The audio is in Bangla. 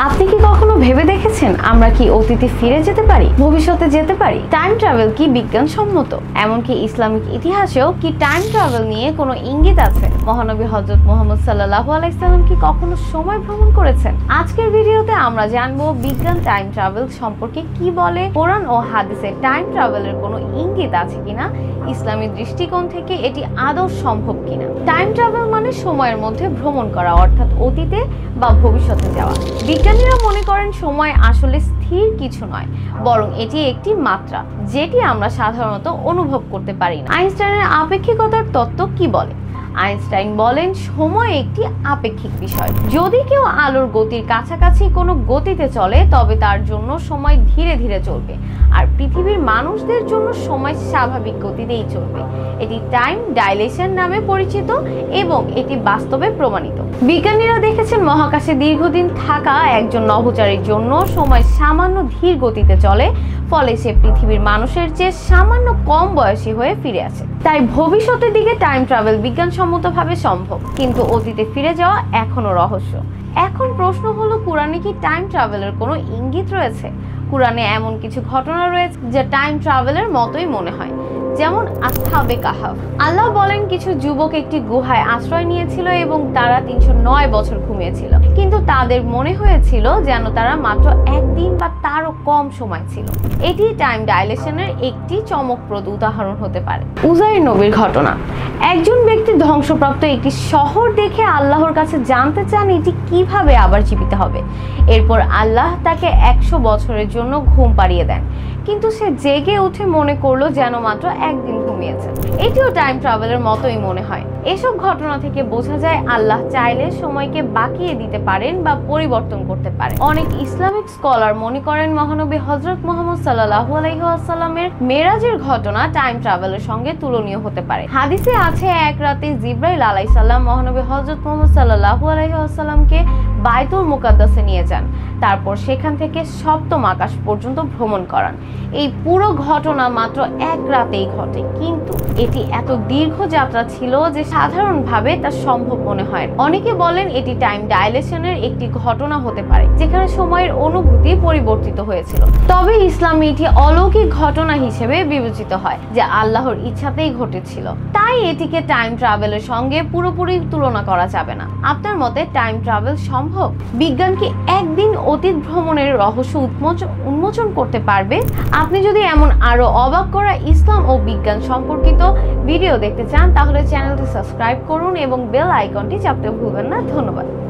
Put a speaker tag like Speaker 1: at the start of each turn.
Speaker 1: আপনি কি কখনো ভেবে দেখেছেন আমরা কি অতীতে ফিরে যেতে পারি, ভবিষ্যতে যেতে পারি? টাইম ট্রাভেল কি বিজ্ঞানসম্মত? এমনকি ইসলামিক ইতিহাসেও কি টাইম ট্রাভেল নিয়ে কোনো ইঙ্গিত আছে? মহানবী হযরত মুহাম্মদ সাল্লাল্লাহু আলাইহি সাল্লাম কি কখনো সময় ভ্রমণ করেছেন? আজকের ভিডিওতে আমরা জানবো বিজ্ঞান টাইম ট্রাভেল সম্পর্কে কি বলে, কোরআন ও হাদিসে টাইম ট্রাভেলের কোনো ইঙ্গিত আছে কিনা, ইসলামী দৃষ্টিকোণ থেকে এটি আদৌ সম্ভব কিনা। টাইম ট্রাভেল মানে সময়ের মধ্যে ভ্রমণ করা, অর্থাৎ অতীতে বা ভবিষ্যতে যাওয়া। বিজ্ঞানীরা মনে করেন সময় আসলে স্থির কিছু নয়, বরং এটি একটি মাত্রা যেটি আমরা সাধারণত অনুভব করতে পারি না। আইনস্টাইনের আপেক্ষিকতার তত্ত্ব কি বলে? আইনস্টাইন বলেন সময় একটি আপেক্ষিক বিষয়। যদি কেউ আলোর গতির কাছাকাছি কোনো গতিতে চলে তবে তার জন্য সময় ধীরে ধীরে চলবে, আর পৃথিবীর মানুষদের জন্য সময় স্বাভাবিক গতিতেই চলবে। এটি টাইম ডাইলেশন নামে পরিচিত এবং এটি বাস্তবে প্রমাণিত। বিজ্ঞানীরা দেখেছেন মহাকাশে দীর্ঘদিন থাকা একজন নভোচারীর জন্য সময় সামান্য ধীর গতিতে চলে, ফলে সে পৃথিবীর মানুষের চেয়ে সামান্য কম বয়সী হয়ে ফিরে আসে। তাই ভবিষ্যতের দিকে টাইম ট্রাভেল বিজ্ঞানসম্মতভাবে সম্ভব, কিন্তু অতীতে ফিরে যাওয়া এখনো রহস্য। এখন প্রশ্ন হলো, কোরআনে কি টাইম ট্রাভেলের কোনো ইঙ্গিত রয়েছে? কোরআনে এমন কিছু ঘটনা রয়েছে যা টাইম ট্রাভেলের মতোই মনে হয়, যেমন আসহাবে কাহাফ। আল্লাহ বলেন কিছু যুবক একটি গুহায় আশ্রয় নিয়েছিল এবং তারা 309 বছর ঘুমিয়েছিল, কিন্তু তাদের মনে হয়েছিল যেন তারা মাত্র একদিন বা তারও কম সময় ছিল। এটি টাইম ডাইলেশনের একটি চমকপ্রদ উদাহরণ হতে পারে। উজাইর নবীর ঘটনা। একজন ব্যক্তি ধ্বংসপ্রাপ্ত একটি শহর দেখে আল্লাহর কাছে জানতে চান এটি কিভাবে আবার জীবিত হবে। এরপর আল্লাহ তাকে 100 বছরের জন্য ঘুম পাড়িয়ে দেন, কিন্তু সে জেগে উঠে মনে করলো যেন মাত্র একদিন ঘুমিয়েছে। এটিও টাইম ট্রাভেলের মতোই মনে হয়। এসব ঘটনা থেকে বোঝা যায় আল্লাহ চাইলে সময়কে বাঁকিয়ে দিতে পারেন বা পরিবর্তন করতে পারেন। অনেক ইসলামিক স্কলার মনে করেন মহানবী হযরত মুহাম্মদ সাল্লাল্লাহু আলাইহি ওয়াসাল্লামের মেরাজের ঘটনা টাইম ট্রাভেলের সঙ্গে তুলনীয় হতে পারে। হাদিসে আছে এক রাতে জিবরাইল আলাইহিস সালাম মহানবী হযরত মুহাম্মদ সাল্লাল্লাহু আলাইহি ওয়াসাল্লামকে বাইতুল মুকাদ্দাসে নিয়ে যান, তারপর সেখান থেকে সপ্তম আকাশ পর্যন্ত ভ্রমণ করান। এই পুরো ঘটনা মাত্র এক রাতেই ঘটে, কিন্তু এটি এত দীর্ঘ যাত্রা ছিল যে সাধারণভাবে তা সম্ভব মনে হয়। অনেকে বলেন এটি টাইম ডাইলেশনের একটি ঘটনা হতে পারে, যেখানে সময়ের অনুভূতি পরিবর্তিত হয়েছিল। তবে ইসলামে এটি অলৌকিক ঘটনা হিসেবে বিবেচিত হয়, যা আল্লাহর ইচ্ছাতেই ঘটেছিল। তাই এটিকে টাইম ট্রাভেলের সঙ্গে পুরোপুরি তুলনা করা যাবে না। আপনার মতে টাইম ট্রাভেল সম্ভব? বিজ্ঞান কি একদিন অতীত ভ্রমণের রহস্য উন্মোচন করতে পারবে? আপনি যদি এমন আরো অবাক করা ইসলাম ও বিজ্ঞান সম্পর্কিত ভিডিও দেখতে চান তাহলে চ্যানেলটি সাবস্ক্রাইব করুন এবং বেল আইকনটি চাপতে ভুলবেন না। ধন্যবাদ।